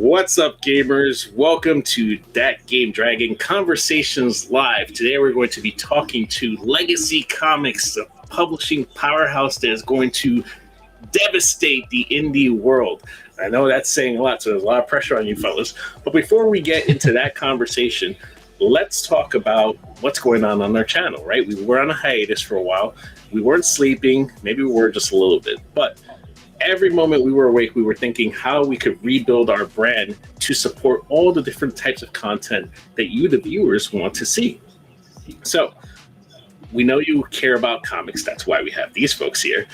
What's up, gamers? Welcome to That Game Dragon Conversations Live. Today we're going to be talking to Legacy Comix, a publishing powerhouse that is going to devastate the indie world. I know that's saying a lot, so there's a lot of pressure on you fellas. But before we get into that conversation, let's talk about what's going on their channel, right? We were on a hiatus for a while. We weren't sleeping. Maybe we were just a little bit. But every moment we were awake, we were thinking how we could rebuild our brand to support all the different types of content that you, the viewers, want to see. So we know you care about comics. That's why we have these folks here.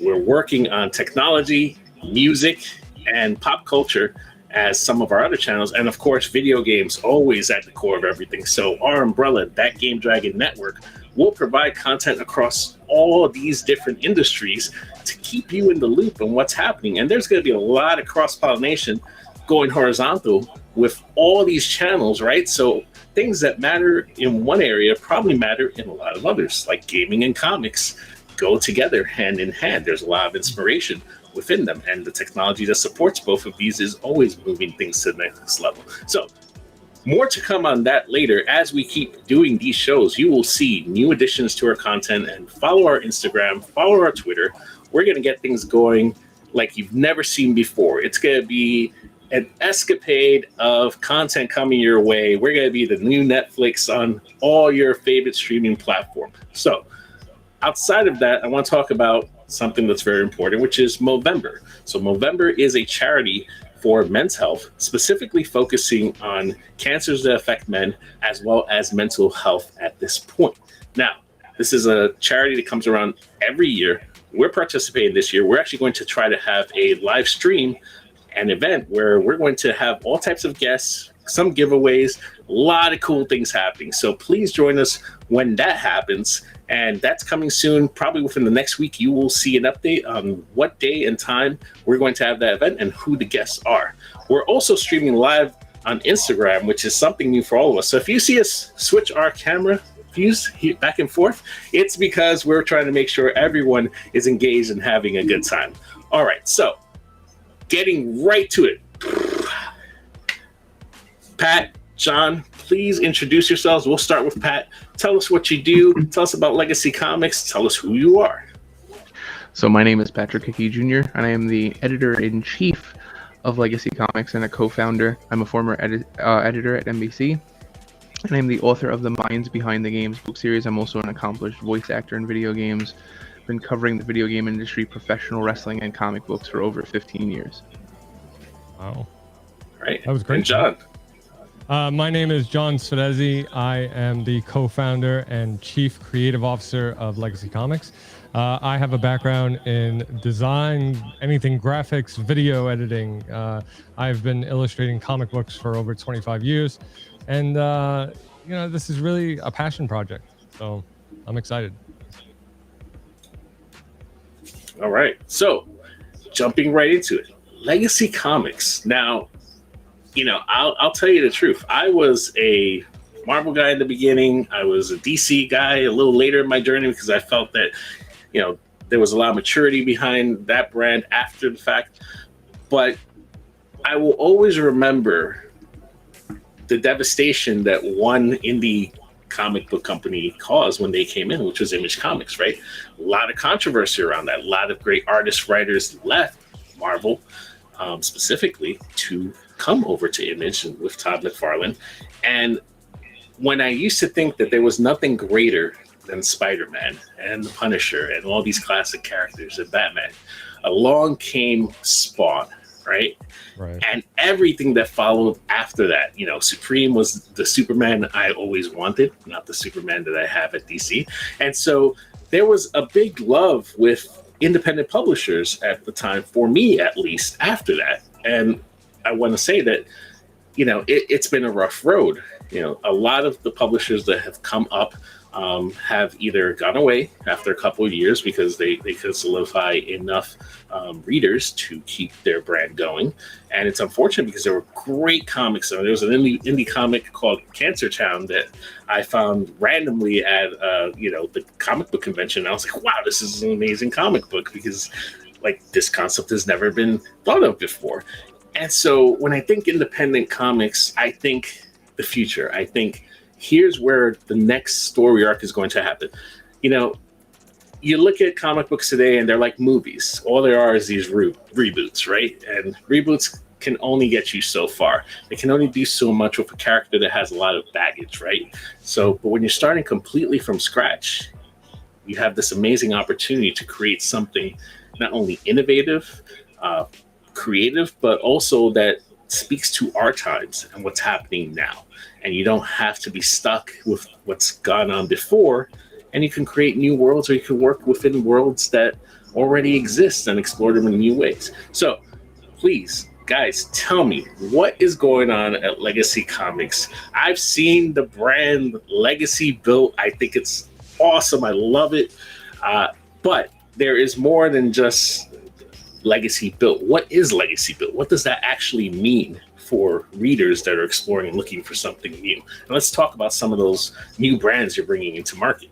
We're working on technology, music, and pop culture as some of our other channels. And of course, video games always at the core of everything. So our umbrella, That Game Dragon Network, will provide content across all these different industries to keep you in the loop on what's happening. And there's going to be a lot of cross-pollination going horizontal with all these channels, right? So things that matter in one area probably matter in a lot of others, like gaming and comics go together hand in hand. There's a lot of inspiration within them, and the technology that supports both of these is always moving things to the next level. So more to come on that later. As we keep doing these shows, you will see new additions to our content, and follow our Instagram, follow our Twitter. We're going to get things going like you've never seen before. It's going to be an escapade of content coming your way. We're going to be the new Netflix on all your favorite streaming platforms. So outside of that, I want to talk about something that's very important, which is Movember. So Movember is a charity for men's health, specifically focusing on cancers that affect men as well as mental health at this point. Now, this is a charity that comes around every year. We're participating this year. We're actually going to try to have a live stream, an event where we're going to have all types of guests, some giveaways, a lot of cool things happening. So please join us when that happens. And that's coming soon. Probably within the next week, you will see an update on what day and time we're going to have that event and who the guests are. We're also streaming live on Instagram, which is something new for all of us. So if you see us switch our camera views back and forth, it's because we're trying to make sure everyone is engaged and having a good time. All right, so getting right to it. Pat, John, please introduce yourselves. We'll start with Pat. Tell us what you do. Tell us about Legacy Comix. Tell us who you are. So my name is Patrick Hickey Jr., and I am the editor-in-chief of Legacy Comix and a co-founder. I'm a former editor at NBC, and I'm the author of the Minds Behind the Games book series. I'm also an accomplished voice actor in video games. I've been covering the video game industry, professional wrestling, and comic books for over 15 years. Wow. All right. That was great. And John. My name is John Svedese. I am the co-founder and chief creative officer of Legacy Comix. I have a background in design, anything graphics, video editing. I've been illustrating comic books for over 25 years. And, this is really a passion project. So I'm excited. All right. So jumping right into it. Legacy Comix. Now, I'll tell you the truth. I was a Marvel guy in the beginning. I was a DC guy a little later in my journey because I felt that, there was a lot of maturity behind that brand after the fact. But I will always remember the devastation that one indie comic book company caused when they came in, which was Image Comics, right? A lot of controversy around that. A lot of great artists, writers left Marvel specifically to come over to Image with Todd McFarlane. And when I used to think that there was nothing greater than Spider-Man and the Punisher and all these classic characters and Batman, along came Spawn, right? And everything that followed after that. Supreme was the Superman I always wanted, not the Superman that I have at DC. And so there was a big love with independent publishers at the time, for me at least, after that. And I want to say that, it's been a rough road. A lot of the publishers that have come up have either gone away after a couple of years because they could solidify enough readers to keep their brand going. And it's unfortunate because there were great comics. There was an indie comic called Cancer Town that I found randomly at the comic book convention. I was like, wow, this is an amazing comic book because this concept has never been thought of before. And so when I think independent comics, I think the future. I think here's where the next story arc is going to happen. You know, you look at comic books today and they're like movies. All there are is these reboots, right? And reboots can only get you so far. They can only do so much with a character that has a lot of baggage, right? So, but when you're starting completely from scratch, you have this amazing opportunity to create something not only innovative, creative, but also that speaks to our times and what's happening now. And you don't have to be stuck with what's gone on before, and you can create new worlds, or you can work within worlds that already exist and explore them in new ways. So please, guys, tell me what is going on at Legacy Comix. I've seen the brand Legacy built. I think it's awesome. I love it. But there is more than just Legacy built. What is Legacy built? What does that actually mean for readers that are exploring and looking for something new? And let's talk about some of those new brands you're bringing into market.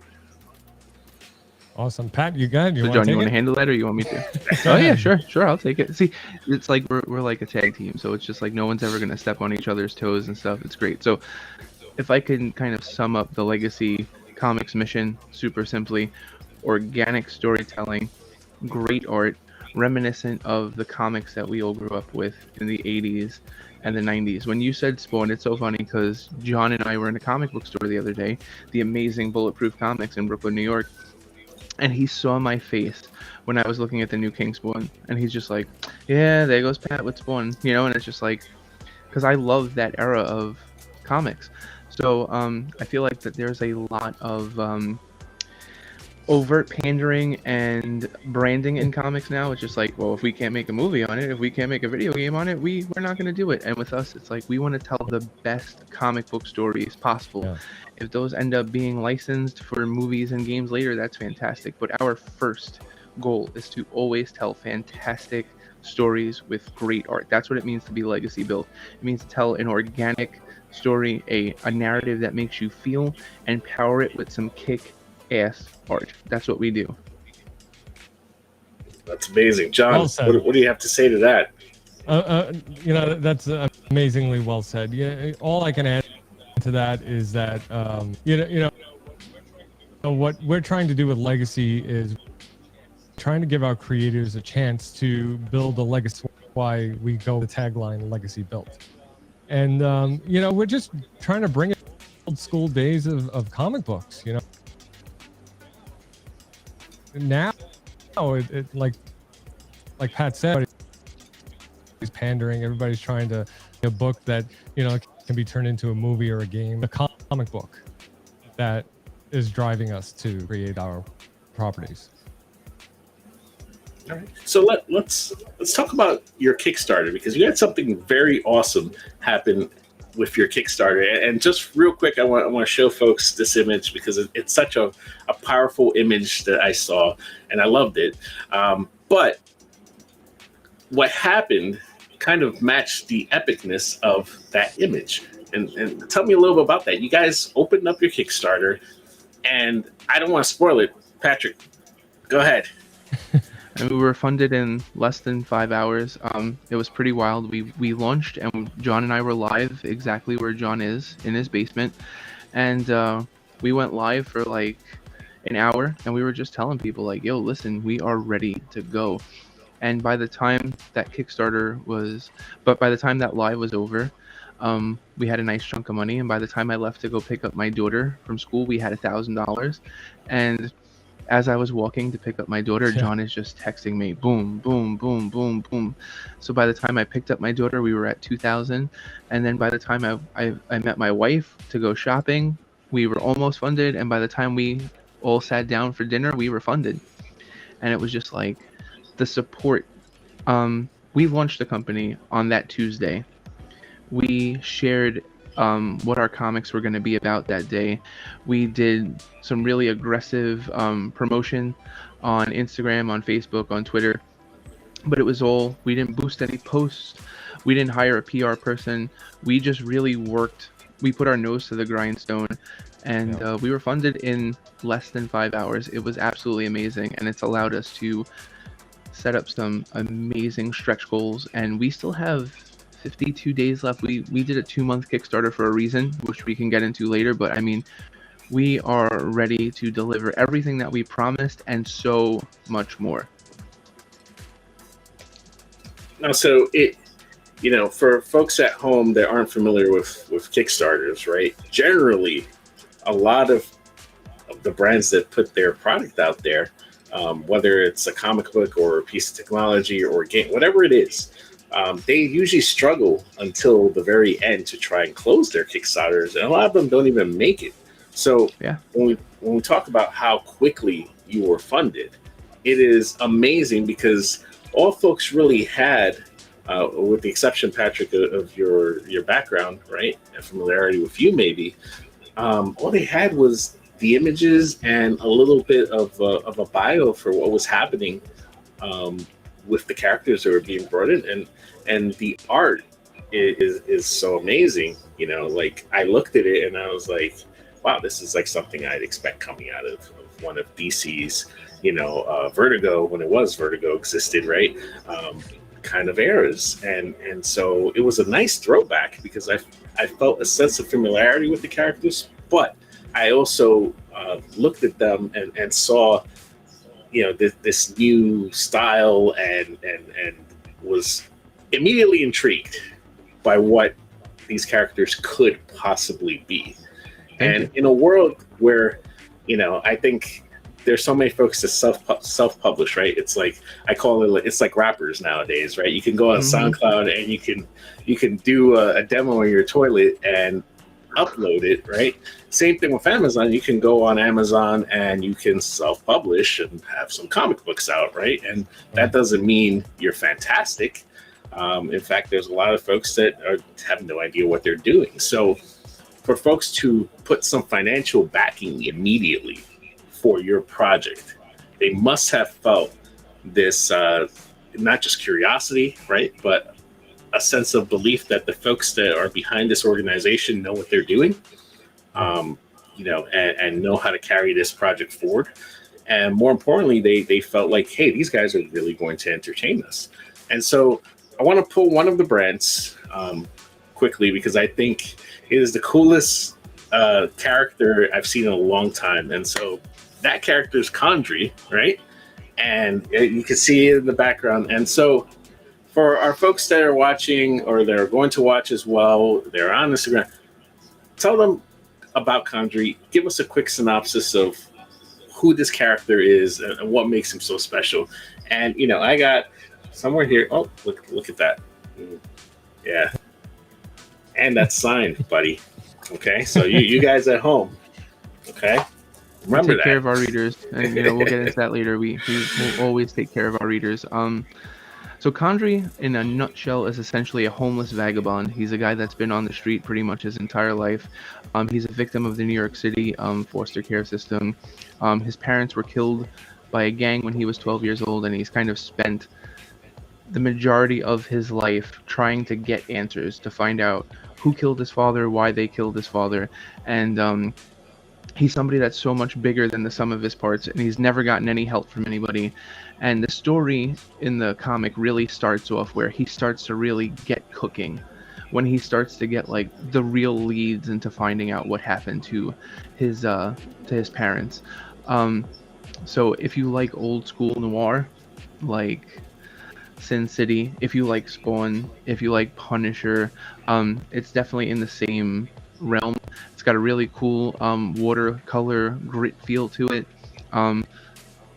Awesome. Pat, you got it? So John, you want to handle that, or you want me to? Oh yeah, sure, I'll take it. See, it's like we're like a tag team, so it's just like no one's ever gonna step on each other's toes and stuff. It's great. So if I can kind of sum up the Legacy Comix mission super simply: organic storytelling, great art, reminiscent of the comics that we all grew up with in the 80s and the 90s. When you said Spawn, it's so funny because John and I were in a comic book store the other day, the amazing Bulletproof Comics in Brooklyn, New York, and he saw my face when I was looking at the new King Spawn, and he's just like, yeah, there goes Pat with Spawn, you know. And it's just like, because I love that era of comics. So I feel like that there's a lot of overt pandering and branding in comics now. It's just like, well, if we can't make a movie on it, if we can't make a video game on it, we're not going to do it. And with us, it's like we want to tell the best comic book stories possible. Yeah. If those end up being licensed for movies and games later, that's fantastic. But our first goal is to always tell fantastic stories with great art. That's what it means to be legacy built. It means to tell an organic story, a narrative that makes you feel, and power it with some kick-ass art. That's what we do. That's amazing. John, well, what do you have to say to that? You know, that's amazingly well said. Yeah, all I can add to that is that you know what we're trying to do with Legacy is trying to give our creators a chance to build a legacy. Why we go the tagline Legacy Built. And you know, we're just trying to bring it old school days of comic books, you know. Now it like Pat said, everybody's pandering, everybody's trying to a book that, you know, can be turned into a movie or a game, a comic book that is driving us to create our properties. All right. So let's talk about your Kickstarter, because you had something very awesome happen with your Kickstarter. And just real quick, I want to show folks this image because it's such a powerful image that I saw, and I loved it. But what happened kind of matched the epicness of that image. And tell me a little bit about that. You guys opened up your Kickstarter, and I don't want to spoil it. Patrick, go ahead. And we were funded in less than 5 hours. It was pretty wild. We launched, and John and I were live exactly where John is, in his basement. And we went live for like an hour, and we were just telling people like, yo, listen, we are ready to go. And by the time that by the time that live was over, we had a nice chunk of money. And by the time I left to go pick up my daughter from school, we had $1,000. And as I was walking to pick up my daughter, John is just texting me, boom, boom, boom, boom, boom. So by the time I picked up my daughter, we were at 2,000. And then by the time I met my wife to go shopping, we were almost funded. And by the time we all sat down for dinner, we were funded. And it was just like the support. We launched the company on that Tuesday. We shared what our comics were going to be about that day. We did some really aggressive promotion on Instagram, on Facebook, on Twitter, but it was all, we didn't boost any posts. We didn't hire a PR person. We just really worked. We put our nose to the grindstone, and we were funded in less than 5 hours. It was absolutely amazing, and it's allowed us to set up some amazing stretch goals, and we still have 52 days left. We did a 2-month Kickstarter for a reason, which we can get into later. But I mean, we are ready to deliver everything that we promised and so much more. Now, so for folks at home that aren't familiar with Kickstarters, right? Generally, a lot of the brands that put their product out there, whether it's a comic book or a piece of technology or a game, whatever it is, they usually struggle until the very end to try and close their Kickstarters, and a lot of them don't even make it. So yeah, when we talk about how quickly you were funded, it is amazing because all folks really had, with the exception, Patrick, of your background, right, and familiarity with you, maybe, all they had was the images and a little bit of a bio for what was happening with the characters that were being brought in, and the art is so amazing. Like I looked at it and I was like, wow, this is like something I'd expect coming out of one of DC's, Vertigo, when it was Vertigo existed, right? Kind of eras, and so it was a nice throwback because I felt a sense of familiarity with the characters, but I also looked at them and saw, this new style and was immediately intrigued by what these characters could possibly be. And in a world where, I think there's so many folks that self-publish, right? It's like, I call it, it's like rappers nowadays, right? You can go on SoundCloud and you can do a demo in your toilet and upload it, right? Same thing with Amazon. You can go on Amazon and you can self-publish and have some comic books out, right? And that doesn't mean you're fantastic. In fact, there's a lot of folks that have no idea what they're doing. So for folks to put some financial backing immediately for your project, they must have felt this, not just curiosity, right, but a sense of belief that the folks that are behind this organization know what they're doing, and know how to carry this project forward. And more importantly, they felt like, hey, these guys are really going to entertain us. And so I want to pull one of the brands quickly because I think it is the coolest character I've seen in a long time. And so that character is Condry, right? And you can see it in the background. And so for our folks that are watching or they're going to watch as well, they're on Instagram, tell them about Condry. Give us a quick synopsis of who this character is and what makes him so special. And, I got somewhere here. Oh, look at that. Yeah. And that's signed, buddy. Okay. So you guys at home. Okay. Remember take care of our readers, and we'll get into that later. We will always take care of our readers. So Condry, in a nutshell, is essentially a homeless vagabond. He's a guy that's been on the street pretty much his entire life. He's a victim of the New York City foster care system. His parents were killed by a gang when he was 12 years old, and he's kind of spent the majority of his life trying to get answers to find out who killed his father, why they killed his father, and he's somebody that's so much bigger than the sum of his parts, and he's never gotten any help from anybody. And the story in the comic really starts off where he starts to really get cooking, when he starts to get like the real leads into finding out what happened to his parents. So if you like old school noir, like Sin City, if you like Spawn, if you like Punisher, it's definitely in the same realm. It's got a really cool watercolor grit feel to it.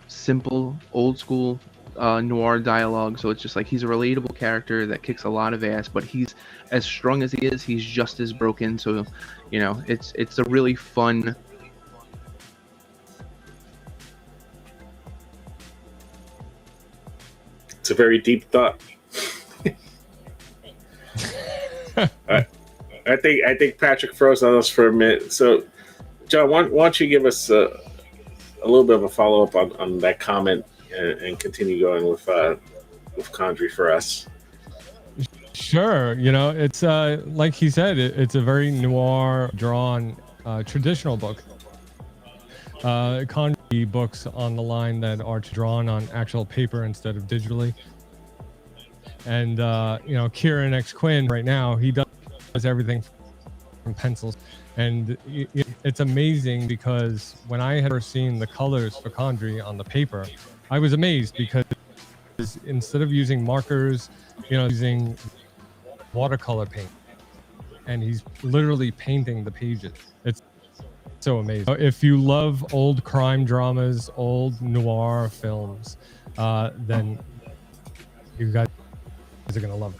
Simple, old school noir dialogue. So it's just like he's a relatable character that kicks a lot of ass, but he's as strong as he is, he's just as broken. So, it's a really fun. It's a very deep thought. I think Patrick froze on us for a minute. So, John, why don't you give us a little bit of a follow up on that comment and continue going with Condry for us? Sure. It's like he said, it's a very noir drawn traditional book. Condry books on the line that are drawn on actual paper instead of digitally. And Kieran X Quinn right now, he does everything from pencils, and it's amazing because when I had first seen the colors for Condry on the paper, I was amazed because instead of using markers, using watercolor paint, and he's literally painting the pages. It's so amazing. If you love old crime dramas, old noir films, then you guys are gonna love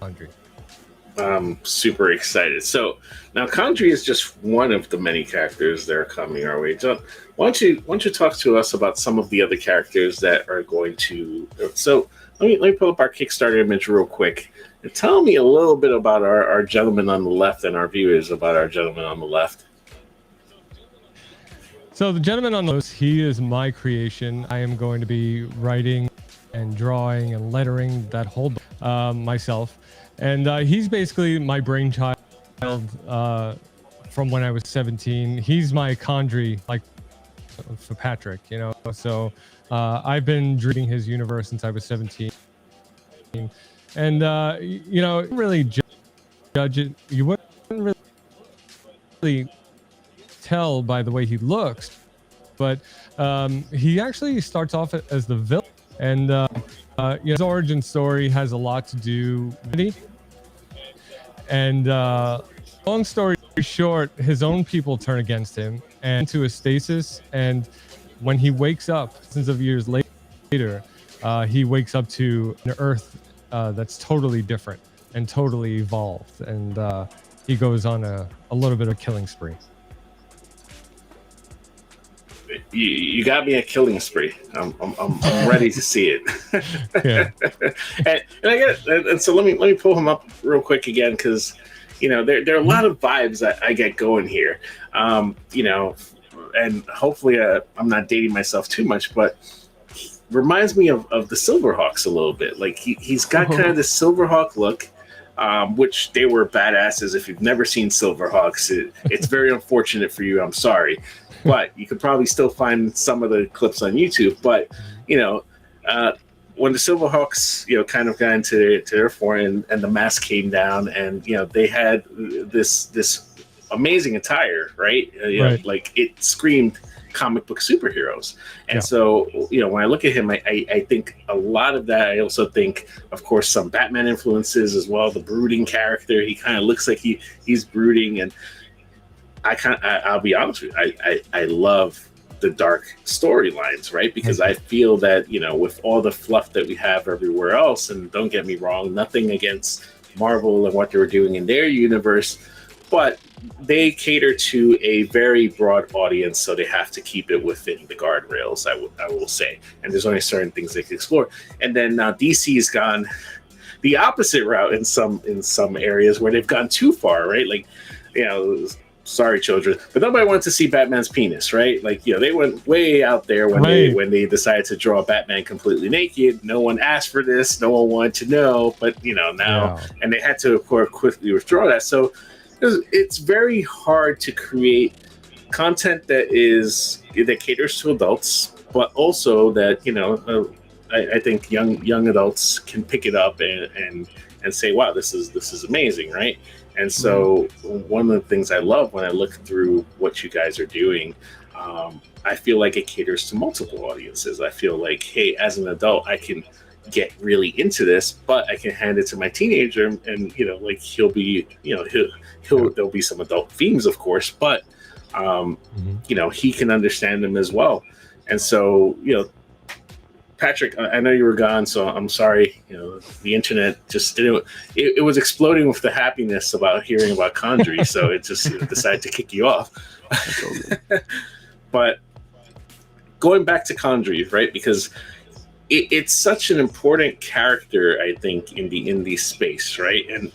Condry. I'm super excited. So now Condry is just one of the many characters that are coming our way. John, why don't you talk to us about some of the other characters that are going to? So let me pull up our Kickstarter image real quick and tell me a little bit about our gentleman on the left and our viewers about our gentleman on the left. So the gentleman on the left, he is my creation. I am going to be writing and drawing and lettering that whole myself. And he's basically my brainchild from when I was 17. He's my Condry, like for Patrick, So I've been reading his universe since I was 17. And, really judge it. You wouldn't really tell by the way he looks. But he actually starts off as the villain. And his origin story has a lot to do with it. And long story short, his own people turn against him and into a stasis. And when he wakes up, thousands of years later, he wakes up to an Earth that's totally different and totally evolved. And he goes on a little bit of a killing spree. You got me a killing spree. I'm ready to see it. Yeah. and I get it. And so let me pull him up real quick again because there are a lot of vibes that I get going here. And hopefully I'm not dating myself too much, but he reminds me of the Silverhawks a little bit. Like he's got kind of the Silverhawk look. Which they were badasses. If you've never seen Silverhawks, it's very unfortunate for you. I'm sorry, but you could probably still find some of the clips on YouTube. But when the Silverhawks, kind of got into their form and the mask came down, and they had this amazing attire, right? Right. Like it screamed comic book superheroes. And so, when I look at him, I think a lot of that. I also think, of course, some Batman influences as well. The brooding character, he kind of looks like he's brooding. And I'll be honest with you, I love the dark storylines, right? Because I feel that, with all the fluff that we have everywhere else, and don't get me wrong, nothing against Marvel and what they were doing in their universe, but they cater to a very broad audience, so they have to keep it within the guardrails, I will say. And there's only certain things they can explore. And then now DC's gone the opposite route in some areas where they've gone too far, right? Like, sorry, children, but nobody wants to see Batman's penis, right? Like, they went way out there when they decided to draw Batman completely naked. No one asked for this. No one wanted to know, but now, and they had to, of course, quickly withdraw that. So it's very hard to create content that caters to adults, but also that I think young adults can pick it up and say, wow, this is amazing, right? And so one of the things I love when I look through what you guys are doing, I feel like it caters to multiple audiences. I feel like, hey, as an adult, I can get really into this, but I can hand it to my teenager, and like he'll be, there'll be some adult themes, of course, but he can understand them as well. And so, Patrick, I know you were gone, so I'm sorry. The internet just it was exploding with the happiness about hearing about Condry, so it just decided to kick you off. But going back to Condry, right? Because it's such an important character, I think, in the indie space, right? And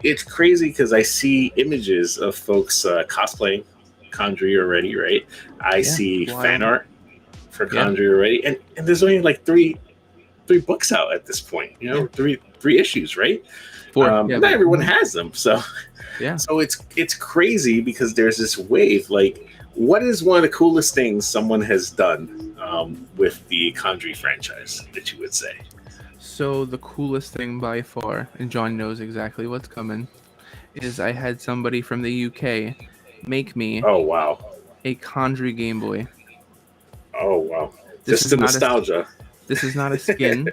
it's crazy because I see images of folks cosplaying Condry already, right? I see fan art for Condry already, and there's only like three books out at this point. Three issues, right? Four. Not everyone has them, so So it's crazy because there's this wave. Like, what is one of the coolest things someone has done with the Condry franchise that you would say? So the coolest thing by far, and John knows exactly what's coming, is I had somebody from the UK make me Oh wow. a Condry Game Boy. Oh wow. This Just is the not a nostalgia. this is not a skin.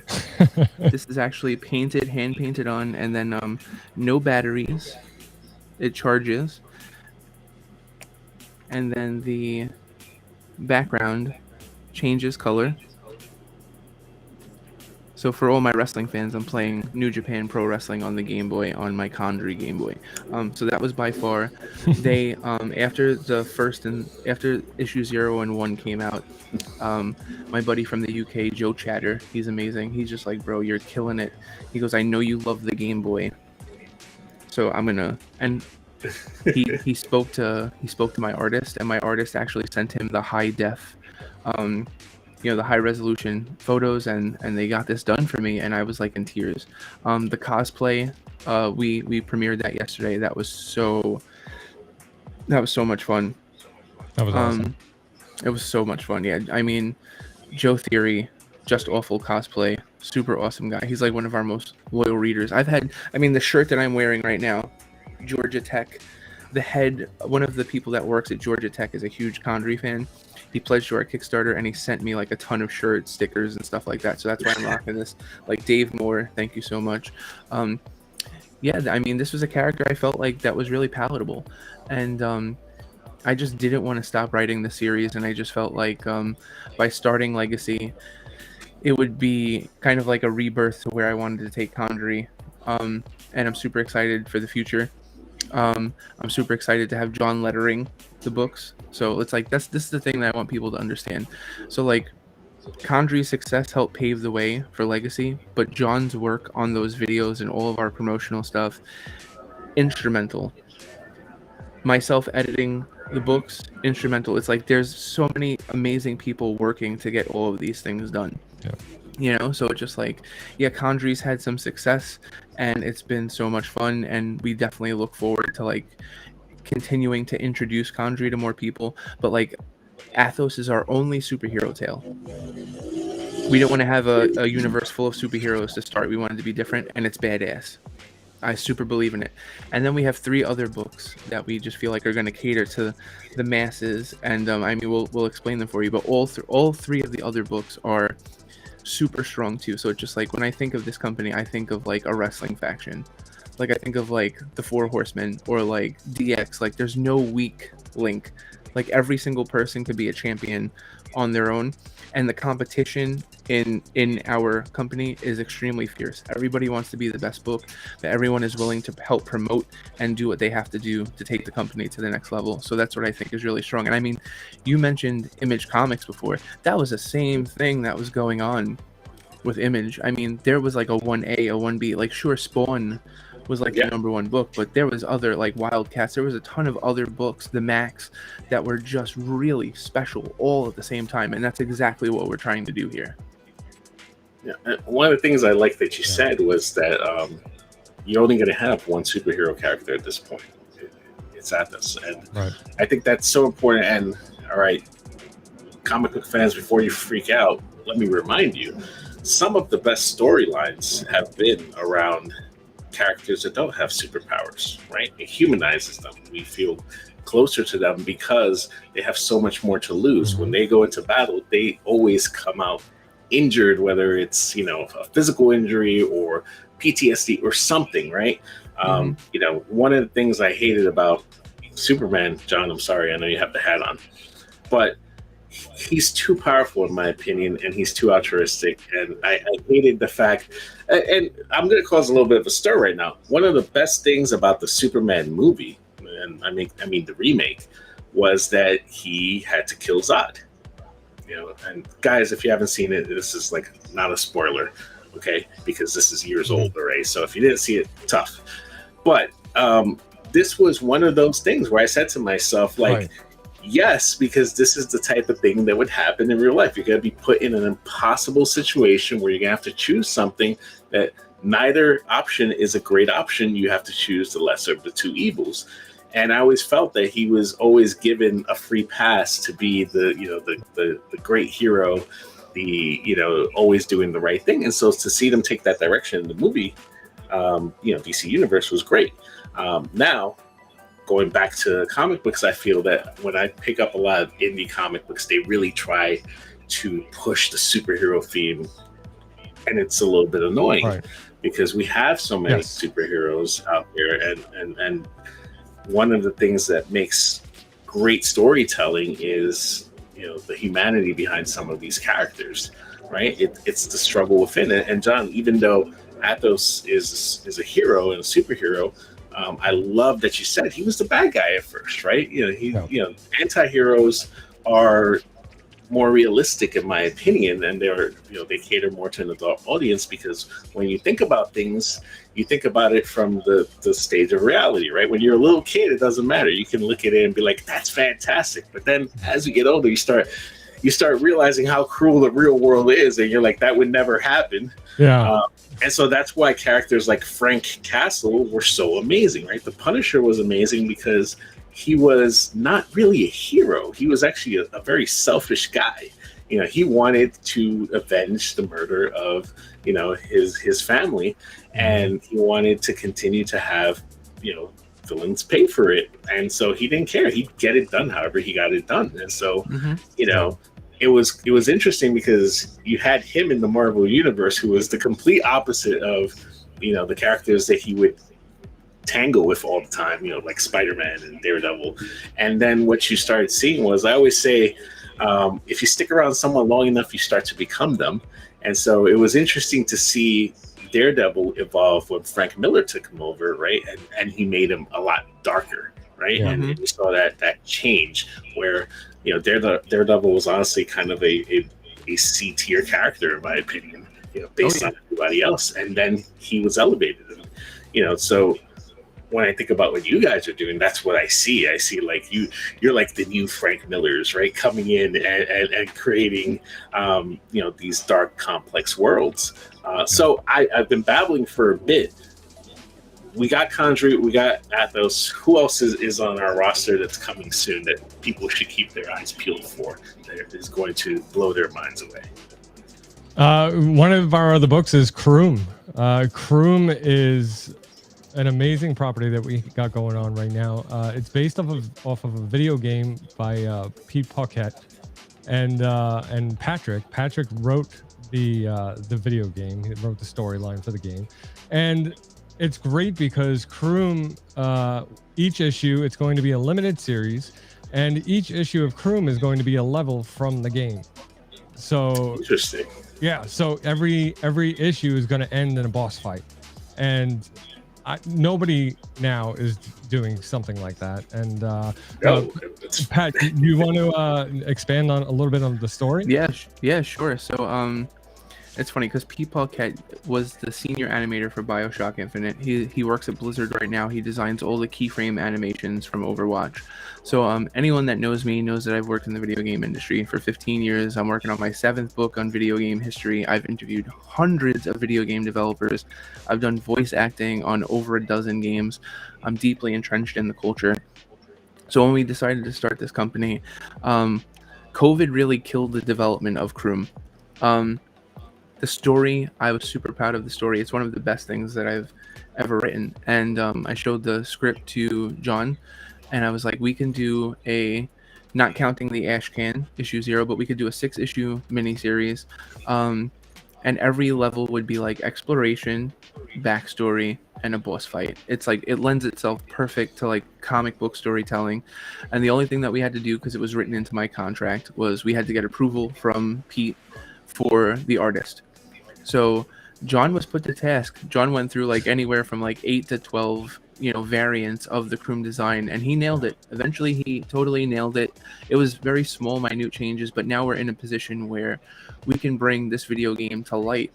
This is actually painted, hand painted on, and then no batteries. It charges, and then the background changes color. So for all my wrestling fans, I'm playing New Japan Pro Wrestling on the Game Boy on my Condry Game Boy. So that was by far. They after the first and after issue 0 and 1 came out, my buddy from the UK, Joe Chatter, he's amazing. He's just like, bro, you're killing it. He goes, I know you love the Game Boy, so I'm gonna and. He spoke to my artist, and my artist actually sent him the high def the high resolution photos, and they got this done for me, and I was like in tears. The cosplay, we premiered that yesterday. That was so much fun. That was awesome. It was so much fun. Yeah, I mean, Joe Theory, just awful cosplay, super awesome guy. He's like one of our most loyal readers. The shirt that I'm wearing right now, Georgia Tech, one of the people that works at Georgia Tech is a huge Condry fan. He pledged to our Kickstarter, and he sent me like a ton of shirts, stickers, and stuff like that. So that's why I'm rocking this. Like Dave Moore, thank you so much. This was a character I felt like that was really palatable, and I just didn't want to stop writing the series, and I just felt like by starting Legacy, it would be kind of like a rebirth to where I wanted to take Condry, and I'm super excited for the future. I'm super excited to have John lettering the books. So it's like this is the thing that I want people to understand. So like Condry's success helped pave the way for Legacy, but John's work on those videos and all of our promotional stuff, instrumental. Myself editing the books, instrumental. It's like there's so many amazing people working to get all of these things done. Yeah. So it's just like, yeah, Condry's had some success, and it's been so much fun, and we definitely look forward to like continuing to introduce Condry to more people. But like, Athos is our only superhero tale. We don't want to have a universe full of superheroes to start. We want it to be different, and it's badass. I super believe in it. And then we have 3 other books that we just feel like are going to cater to the masses, and we'll explain them for you. But all 3 of the other books are super strong too. So it's just like, when I think of this company, I think of like a wrestling faction. Like I think of like the 4 Horsemen or like DX. Like there's no weak link. Like every single person could be a champion on their own, and the competition in our company is extremely fierce. Everybody wants to be the best book, but everyone is willing to help promote and do what they have to do to take the company to the next level. So that's what I think is really strong. And I mean, you mentioned Image Comics before. That was the same thing that was going on with Image. I mean, there was like a 1A, a 1B. Like sure, Spawn was like the number 1 book, but there was other like Wildcats. There was a ton of other books, the Max, that were just really special all at the same time, and that's exactly what we're trying to do here. Yeah, one of the things I like that you said was that you're only going to have one superhero character at this point. It's Athos, and Right. I think that's so important. And all right, comic book fans, before you freak out, let me remind you, some of the best storylines have been around characters that don't have superpowers, right? It humanizes them. We feel closer to them because they have so much more to lose. When they go into battle, they always come out injured, whether it's a physical injury or PTSD or something, right? One of the things I hated about Superman, John, I'm sorry, I know you have the hat on, but he's too powerful in my opinion, and he's too altruistic, and I hated the fact, and I'm going to cause a little bit of a stir right now. One of the best things about the Superman movie, and I mean the remake, was that he had to kill Zod. And guys, if you haven't seen it, this is like not a spoiler, okay? Because this is years old already. So if you didn't see it, tough. But this was one of those things where I said to myself, like, Right. Yes, because this is the type of thing that would happen in real life. You're going to be put in an impossible situation where you're going to have to choose something that neither option is a great option. You have to choose the lesser of the 2 evils. And I always felt that he was always given a free pass to be the great hero always doing the right thing. And so to see them take that direction in the movie, DC Universe was great. Now, going back to comic books, I feel that when I pick up a lot of indie comic books, they really try to push the superhero theme, and it's a little bit annoying, right? Because we have so many superheroes out there, and one of the things that makes great storytelling is the humanity behind some of these characters, right? It's the struggle within it. And John, even though Athos is a hero and a superhero, I love that you said he was the bad guy at first, right? Anti-heroes are more realistic in my opinion, and they cater more to an adult audience, because when you think about things, you think about it from the stage of reality, right? When you're a little kid, it doesn't matter. You can look at it and be like, that's fantastic. But then as you get older, you start realizing how cruel the real world is, and you're like, that would never happen. Yeah. And so that's why characters like Frank Castle were so amazing, right? The Punisher was amazing because he was not really a hero. He was actually a very selfish guy. He wanted to avenge the murder of, his family, and he wanted to continue to have, villains pay for it. And so he didn't care. He'd get it done however he got it done. And so, it was interesting because you had him in the Marvel universe, who was the complete opposite of, the characters that he would tangle with all the time, like Spider-Man and Daredevil. And then what you started seeing was, I always say, if you stick around someone long enough, you start to become them. And so it was interesting to see Daredevil evolve when Frank Miller took him over, right? And he made him a lot darker, right? Yeah. And we saw that change where, Daredevil was honestly kind of a C tier character, in my opinion, based on everybody else. And then he was elevated. And, so when I think about what you guys are doing, that's what I see. I see like you're like the new Frank Millers, right? Coming in and creating, these dark, complex worlds. So I've been babbling for a bit. We got Conjure, we got Athos. Who else is on our roster that's coming soon that people should keep their eyes peeled for, that is going to blow their minds away? One of our other books is Croom. Croom is an amazing property that we got going on right now. It's based off of a video game by Pete Paquette and Patrick. Patrick wrote the video game. He wrote the storyline for the game, and it's great because Croom, each issue, it's going to be a limited series, and each issue of Croom is going to be a level from the game. So interesting. Yeah. So every issue is going to end in a boss fight, and nobody now is doing something like that. And Pat, you want to expand on a little bit on the story? Yeah, sure. So it's funny because Pete Paquette was the senior animator for BioShock Infinite. He works at Blizzard right now. He designs all the keyframe animations from Overwatch. So anyone that knows me knows that I've worked in the video game industry for 15 years. I'm working on my 7th book on video game history. I've interviewed hundreds of video game developers. I've done voice acting on over a dozen games. I'm deeply entrenched in the culture. So when we decided to start this company, COVID really killed the development of Croom. The story, I was super proud of the story. It's one of the best things that I've ever written. And I showed the script to John, and I was like, we can do not counting the Ashcan issue 0, but we could do a 6-issue miniseries. And every level would be like exploration, backstory, and a boss fight. It's like, it lends itself perfect to like comic book storytelling. And the only thing that we had to do, because it was written into my contract, was we had to get approval from Pete for the artist. So John was put to task. John went through like anywhere from like 8 to 12, variants of the Croom design, and he nailed it. Eventually, he totally nailed it. It was very small, minute changes, but now we're in a position where we can bring this video game to light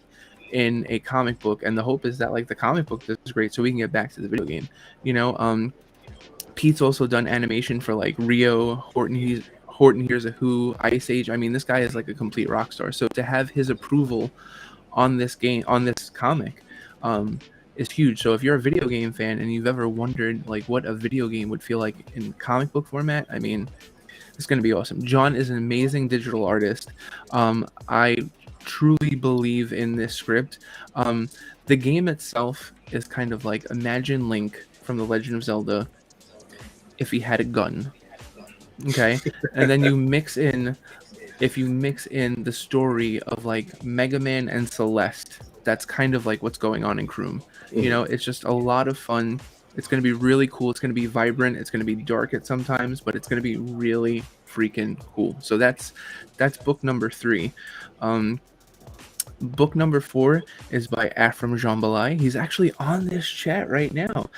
in a comic book, and the hope is that like the comic book does great, so we can get back to the video game. Pete's also done animation for like Rio, Horton Hears a Who, Ice Age. I mean, this guy is like a complete rock star. So to have his approval on this game, on this comic, is huge. So if you're a video game fan and you've ever wondered like what a video game would feel like in comic book format, I mean, It's going to be awesome. John is an amazing digital artist. I truly believe in this script. The game itself is kind of like, imagine Link from The Legend of Zelda if he had a gun. Okay, and then if you mix in the story of like Mega Man and Celeste, that's kind of like what's going on in Croom. You know, it's just a lot of fun. It's going to be really cool. It's going to be vibrant. It's going to be dark at sometimes, but it's going to be really freaking cool. So that's book number 3. Book number 4 is by Afram Jambalai. He's actually on this chat right now.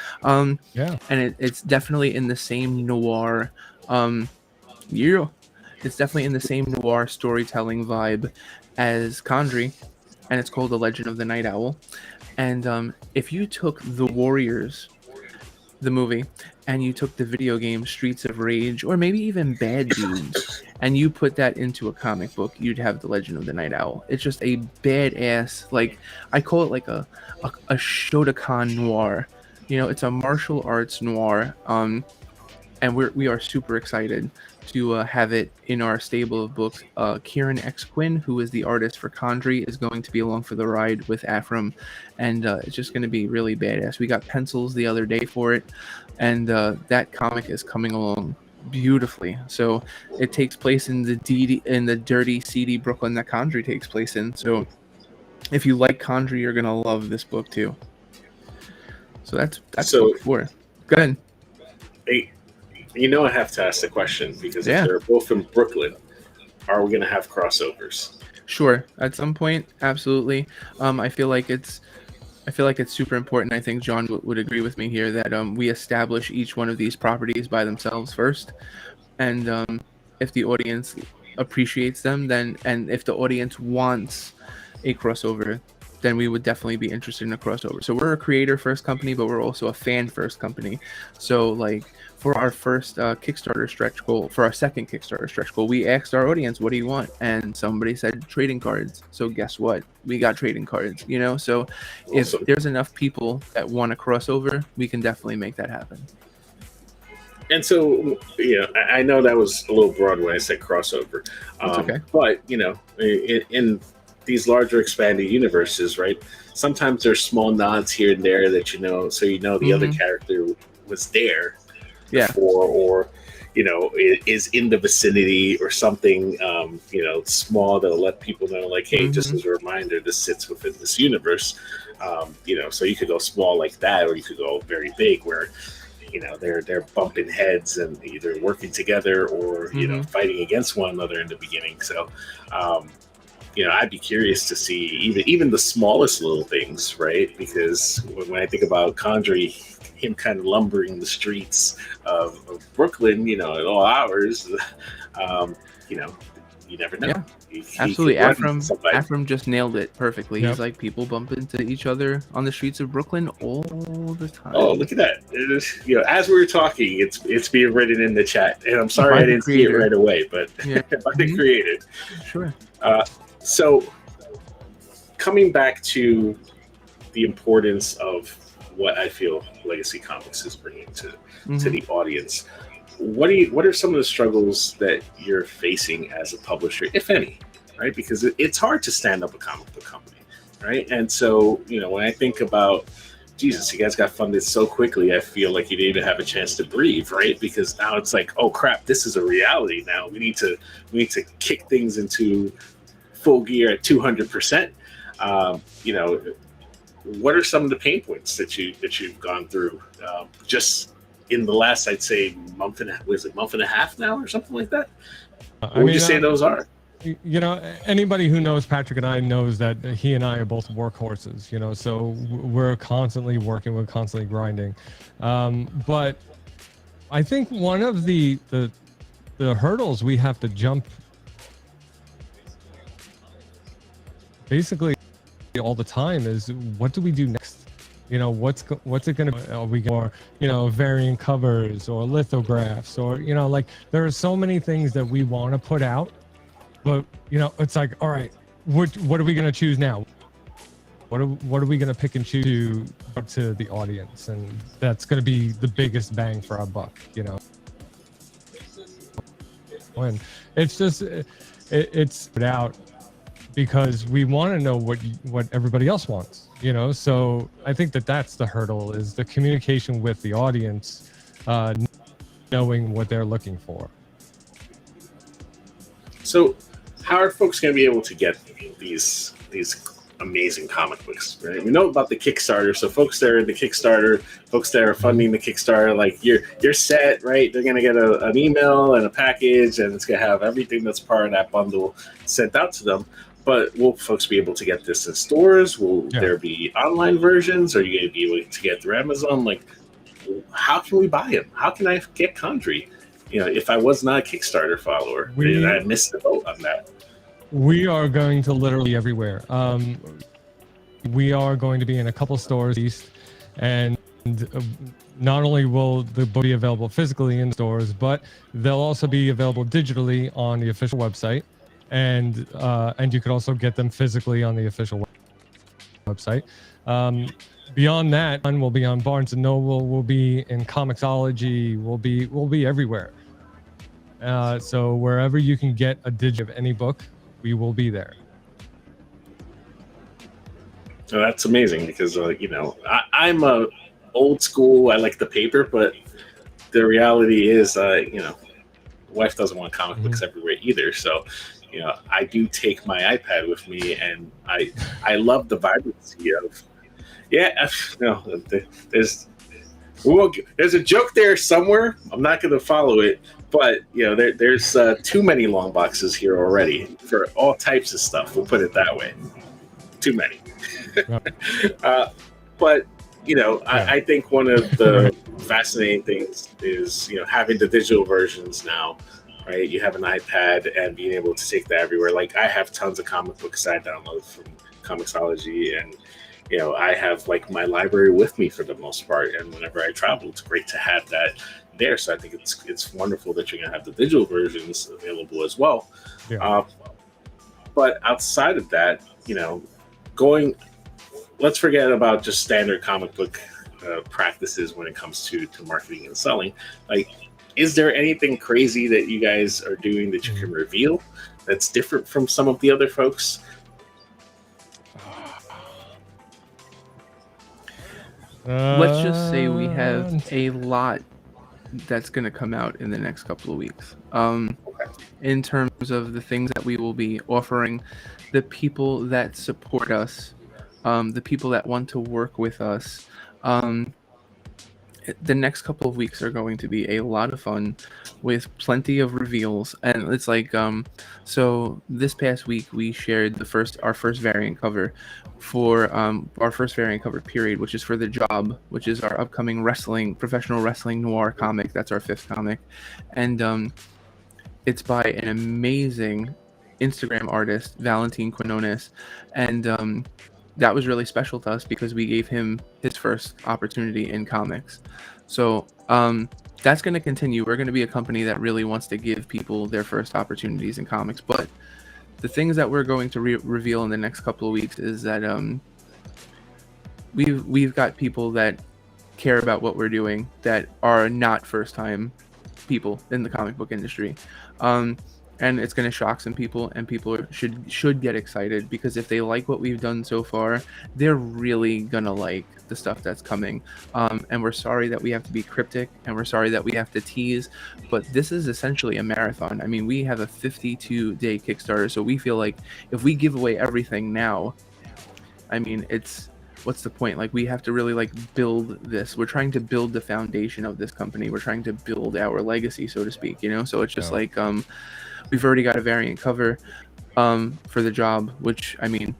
Yeah. And it's definitely in the same noir. It's definitely in the same noir storytelling vibe as Condry, and it's called The Legend of the Night Owl. And if you took The Warriors, the movie, and you took the video game Streets of Rage, or maybe even Bad Dudes, and you put that into a comic book, you'd have The Legend of the Night Owl. It's just a badass, like, I call it like a Shotokan noir. You know, it's a martial arts noir. And we are super excited to have it in our stable of books. Kieran X. Quinn, who is the artist for Condry, is going to be along for the ride with Afram, and it's just going to be really badass. We got pencils the other day for it, and that comic is coming along beautifully. So it takes place in the dirty, seedy Brooklyn that Condry takes place in. So if you like Condry, you're gonna love this book too. So that's book 4. Go ahead. Hey, you know I have to ask the question, because if they're both in Brooklyn, are we going to have crossovers? Sure, at some point, absolutely. I feel like it's super important. I think John would agree with me here that we establish each one of these properties by themselves first, and if the audience appreciates them, then, and if the audience wants a crossover, then we would definitely be interested in a crossover. So we're a creator first company, but we're also a fan first company. So like, for our first Kickstarter stretch goal, for our second Kickstarter stretch goal, we asked our audience, what do you want? And somebody said trading cards. So guess what? We got trading cards, you know? So if there's enough people that want a crossover, we can definitely make that happen. And so, you know, I know that was a little broad when I said crossover. Okay. But, you know, in these larger expanded universes, right, sometimes there's small nods here and there that, you know, so you know the other character was there before, or, you know, is in the vicinity or something, you know, small that'll let people know, like, hey, just as a reminder, this sits within this universe. You know, so you could go small like that, or you could go very big where, you know, they're bumping heads and either working together or, you know, fighting against one another in the beginning. So, you know, I'd be curious to see even the smallest little things, right? Because when I think about Condry, him kind of lumbering the streets of Brooklyn, you know, at all hours, you know, you never know. Yeah. He Absolutely. Afram just nailed it perfectly. Yep. He's like, people bump into each other on the streets of Brooklyn all the time. Oh, look at that. It is, you know, as we were talking, it's being written in the chat. And I'm sorry I didn't see it right away, but I didn't create it. Sure. So coming back to the importance of what I feel Legacy Comix is bringing to the audience, what are some of the struggles that you're facing as a publisher, if any, right? Because it's hard to stand up a comic book company, right? And so, you know, when I think about, Jesus, you guys got funded so quickly, I feel like you didn't even have a chance to breathe, right? Because now it's like, oh crap, this is a reality now. We need to kick things into full gear at 200%. You know, what are some of the pain points that you've gone through just in the last, I'd say, month and a half now, or something like that? What would you say those are? You know, anybody who knows Patrick and I knows that he and I are both workhorses, you know, so we're constantly working, we're constantly grinding. But I think one of the hurdles we have to jump basically all the time is, what do we do next? You know, what's it going to be? Are we going, you know, variant covers or lithographs, or, you know, like, there are so many things that we want to put out, but, you know, it's like, all right, what are we going to choose now? What are we going to pick and choose to the audience? And that's going to be the biggest bang for our buck, you know? And it's just it's out because we want to know what everybody else wants, so I think that's the hurdle, is the communication with the audience, knowing what they're looking for. So how are folks going to be able to get these amazing comic books, right? We know about the Kickstarter, so folks that are in the Kickstarter, folks that are funding the Kickstarter, like you're set, right? They're going to get an email and a package, and it's going to have everything that's part of that bundle sent out to them. But will folks be able to get this in stores? Will there be online versions? Are you going to be able to get through Amazon? Like, how can we buy them? How can I get Condry? If I was not a Kickstarter follower, and I missed the boat on that. We are going to literally everywhere. We are going to be in a couple stores east, and not only will the book be available physically in stores, but they'll also be available digitally on the official website, and you could also get them physically on the official website. Beyond that, we'll be on Barnes and Noble. We'll be in Comixology. We'll be everywhere. So wherever you can get a digit of any book, we will be there. So that's amazing because I'm a old school. I like the paper, but the reality is, wife doesn't want comic books everywhere either. So, I do take my iPad with me, and I love the vibrancy of. Yeah, no, there's a joke there somewhere. I'm not going to follow it, but there's too many long boxes here already for all types of stuff. We'll put it that way. Too many. But I think one of the fascinating things is having the digital versions now. Right, you have an iPad and being able to take that everywhere. Like I have tons of comic books I download from Comixology, and I have like my library with me for the most part. And whenever I travel, it's great to have that there. So I think it's wonderful that you're gonna have the digital versions available as well. Yeah. But outside of that, let's forget about just standard comic book practices when it comes to marketing and selling. Like, is there anything crazy that you guys are doing that you can reveal that's different from some of the other folks? Let's just say we have a lot that's going to come out in the next couple of weeks. In terms of the things that we will be offering, the people that support us, the people that want to work with us, the next couple of weeks are going to be a lot of fun with plenty of reveals. And it's like, so this past week we shared our first variant cover for our first variant cover period, which is for The Job, which is our upcoming professional wrestling noir comic. That's our 5th comic. And it's by an amazing Instagram artist, Valentin Quinones. And that was really special to us because we gave him his first opportunity in comics. So that's going to continue. We're going to be a company that really wants to give people their first opportunities in comics. But the things that we're going to reveal in the next couple of weeks is that we've got people that care about what we're doing that are not first-time people in the comic book industry. And it's going to shock some people, and people should get excited because if they like what we've done so far, they're really going to like the stuff that's coming. And we're sorry that we have to be cryptic, and we're sorry that we have to tease, but this is essentially a marathon. I mean, we have a 52-day Kickstarter, so we feel like if we give away everything now, I mean, what's the point? Like, we have to really build this. We're trying to build the foundation of this company. We're trying to build our legacy, so to speak, So it's just we've already got a variant cover for The Job, which, I mean,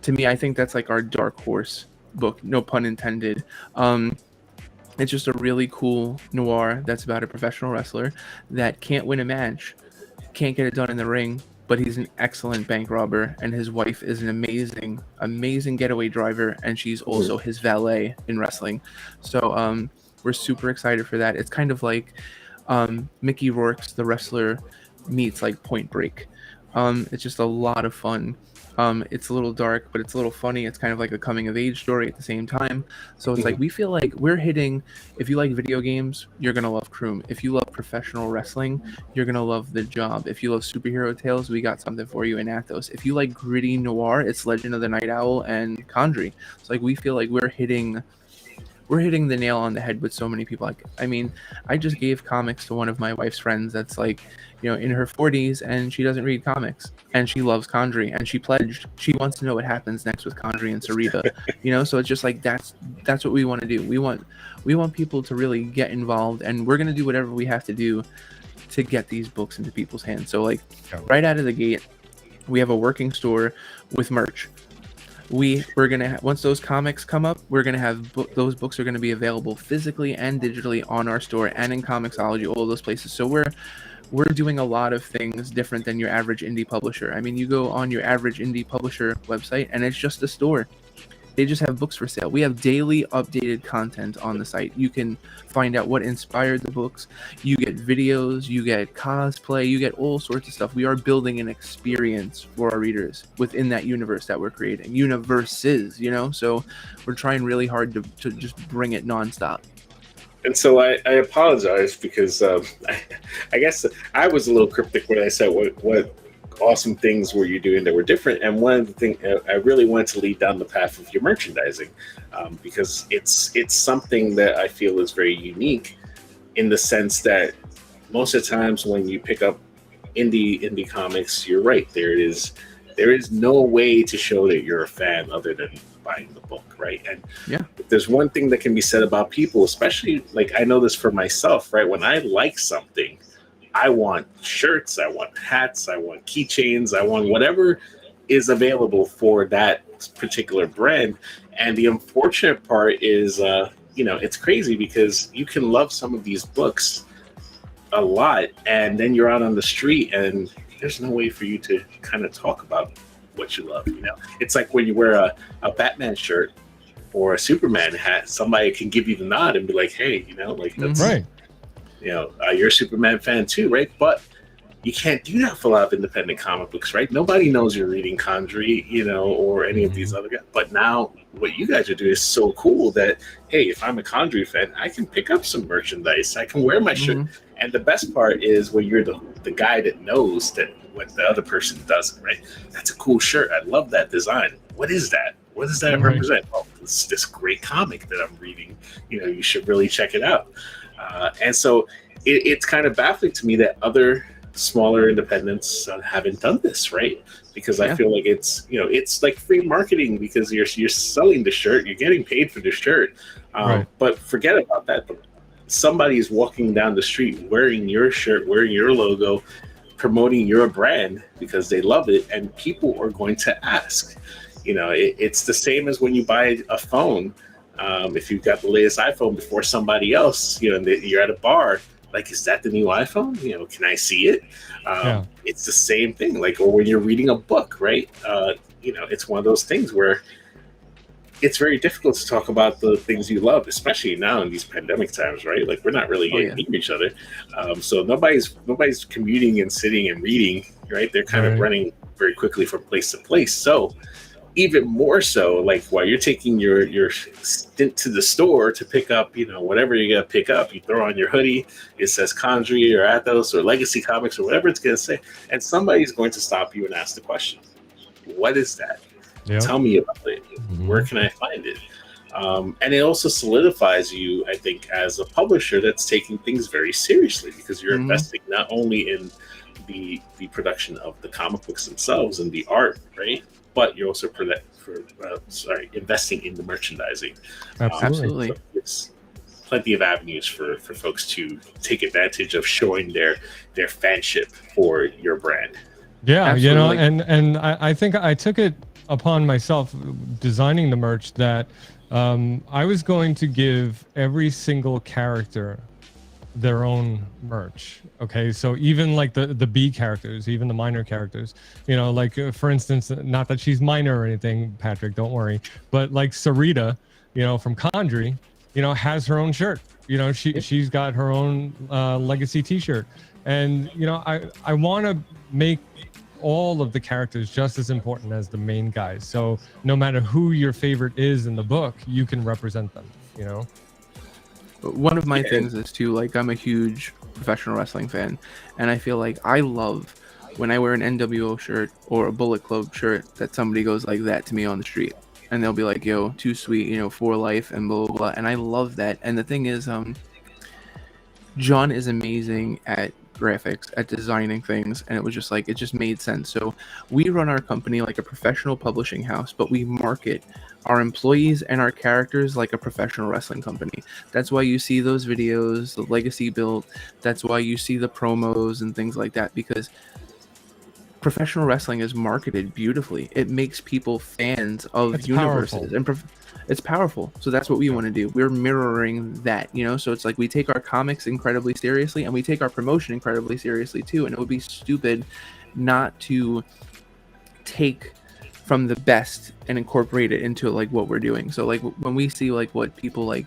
to me, I think that's like our dark horse book, no pun intended. It's just a really cool noir that's about a professional wrestler that can't win a match, can't get it done in the ring, but he's an excellent bank robber, and his wife is an amazing getaway driver, and she's also his valet in wrestling. So we're super excited for that. It's kind of like Mickey Rourke's The Wrestler meets like Point Break. It's just a lot of fun. It's a little dark, but it's a little funny. It's kind of like a coming of age story at the same time. So it's like we feel like we're hitting. If you like video games, you're gonna love Croom. If you love professional wrestling, you're gonna love The Job. If you love superhero tales, we got something for you in Athos. If you like gritty noir, it's Legend of the Night Owl and Condry. So like we feel like we're hitting the nail on the head with so many people. Like, I mean, I just gave comics to one of my wife's friends that's like, in her 40s, and she doesn't read comics, and she loves Condry, and she pledged she wants to know what happens next with Condry and Sarita. So it's just like that's what we want to do. We want people to really get involved, and we're gonna do whatever we have to do to get these books into people's hands. So like right out of the gate, we have a working store with merch. We're gonna once those comics come up, we're gonna have those books are gonna be available physically and digitally on our store and in Comixology, all those places. So we're doing a lot of things different than your average indie publisher. I mean, you go on your average indie publisher website and it's just a store. They just have books for sale. We have daily updated content on the site. You can find out what inspired the books. You get videos, you get cosplay, you get all sorts of stuff. We are building an experience for our readers within that universe that we're creating. Universes, So we're trying really hard to just bring it nonstop. And so I apologize because I guess I was a little cryptic when I said what awesome things were you doing that were different. And one of the things I really wanted to lead down the path of your merchandising because it's something that I feel is very unique in the sense that most of the times when you pick up indie comics, you're right. There is no way to show that you're a fan other than buying the book, right? And if there's one thing that can be said about people, especially like I know this for myself, right? When I like something, I want shirts, I want hats, I want keychains, I want whatever is available for that particular brand. And the unfortunate part is, it's crazy because you can love some of these books a lot, and then you're out on the street and there's no way for you to kind of talk about what you love. It's like when you wear a Batman shirt or a Superman hat, somebody can give you the nod and be like, hey, that's right. You're a Superman fan too, right? But you can't do that for a lot of independent comic books, right? Nobody knows you're reading Condry, or any of these other guys. But now what you guys are doing is so cool that, hey, if I'm a Condry fan, I can pick up some merchandise. I can wear my shirt. And the best part is when you're the guy that knows that what the other person doesn't, right? That's a cool shirt. I love that design. What is that? What does that represent? Oh, it's this great comic that I'm reading. You should really check it out. And so it's kind of baffling to me that other smaller independents haven't done this, right? Because I feel like it's like free marketing because you're selling the shirt, you're getting paid for the shirt. But forget about that. Somebody's walking down the street wearing your shirt, wearing your logo, promoting your brand because they love it, and people are going to ask. It's the same as when you buy a phone. If you've got the latest iPhone before somebody else, and you're at a bar, like, is that the new iPhone? Can I see it? It's the same thing. Like, or when you're reading a book, right? It's one of those things where it's very difficult to talk about the things you love, especially now in these pandemic times, right? Like, we're not really getting near each other. So nobody's commuting and sitting and reading, right? They're kind of running very quickly from place to place. So even more so, like while you're taking your stint to the store to pick up, whatever you're gonna pick up, you throw on your hoodie, it says Condry or Athos or Legacy Comix or whatever it's gonna say, and somebody's going to stop you and ask the question, what is that? Tell me about it. Where can I find it? And it also solidifies you, I think, as a publisher that's taking things very seriously because you're investing not only in the production of the comic books themselves and the art, right? But you're also investing in the merchandising. Absolutely. So it's plenty of avenues for folks to take advantage of showing their fanship for your brand. Yeah, Absolutely. and I think I took it upon myself designing the merch that I was going to give every single character their own merch. Okay, so even like the B characters, even the minor characters, like for instance, not that she's minor or anything, Patrick, don't worry, but like Sarita, from Condry, has her own shirt. She's got her own Legacy T-shirt, and I want to make all of the characters just as important as the main guys. So no matter who your favorite is in the book, you can represent them, you know? One of my things is too, like, I'm a huge professional wrestling fan, and I feel like I love when I wear an NWO shirt or a Bullet Club shirt that somebody goes like that to me on the street, and they'll be like, yo, too sweet, you know, for life, and blah blah blah. And I love that. And the thing is, John is amazing at graphics, at designing things, and it was just like, it just made sense. So we run our company like a professional publishing house, but we market our employees and our characters like a professional wrestling company. That's why you see those videos, the Legacy build. That's why you see the promos and things like that, because professional wrestling is marketed beautifully. It makes people fans of It's universes, powerful. and it's powerful. So that's what we want to do. We're mirroring that, you know. So it's like we take our comics incredibly seriously, and we take our promotion incredibly seriously too. And it would be stupid not to take from the best and incorporate it into like what we're doing. So like when we see like what people like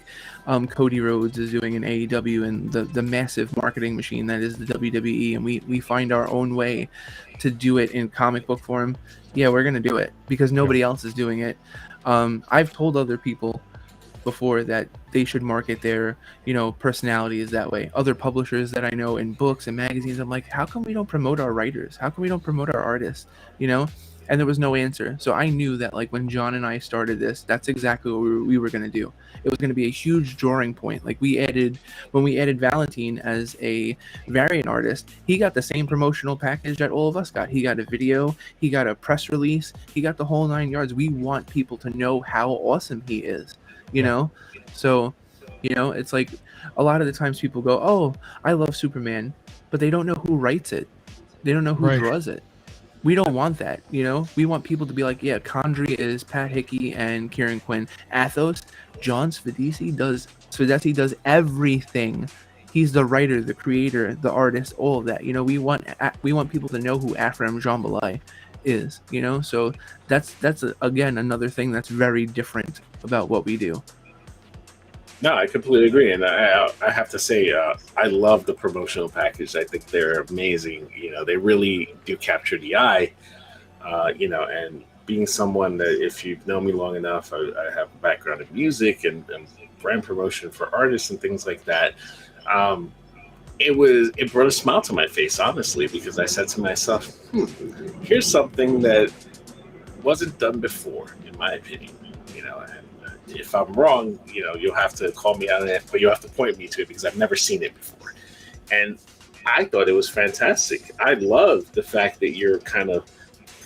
Cody Rhodes is doing in AEW, and the massive marketing machine that is the WWE, and we find our own way to do it in comic book form, yeah, we're gonna do it because nobody else is doing it. I've told other people before that they should market their, you know, personalities that way. Other publishers that I know in books and magazines, I'm like, how come we don't promote our writers? How come we don't promote our artists? You know? And there was no answer. So I knew that like when John and I started this, that's exactly what we were going to do. It was going to be a huge drawing point. Like when we added Valentine as a variant artist, he got the same promotional package that all of us got. He got a video, he got a press release, he got the whole 9 yards. We want people to know how awesome he is, you know? So, you know, it's like a lot of the times people go, oh, I love Superman, but they don't know who writes it. They don't know who draws it. We don't want that, you know? We want people to be like, yeah, Condry is Pat Hickey and Kieran Quinn. Athos, John Svedese does everything. He's the writer, the creator, the artist, all of that. You know, we want people to know who Afram Jambalai is, you know? So that's again another thing that's very different about what we do. No, I completely agree, and I have to say, I love the promotional package. I think they're amazing. You know, they really do capture the eye. You know, and being someone that, if you've known me long enough, I have a background in music and brand promotion for artists and things like that. It brought a smile to my face, honestly, because I said to myself, here's something that wasn't done before, in my opinion. You know, and if I'm wrong, you know, you'll have to call me out on it, but you'll have to point me to it because I've never seen it before. And I thought it was fantastic. I love the fact that you're kind of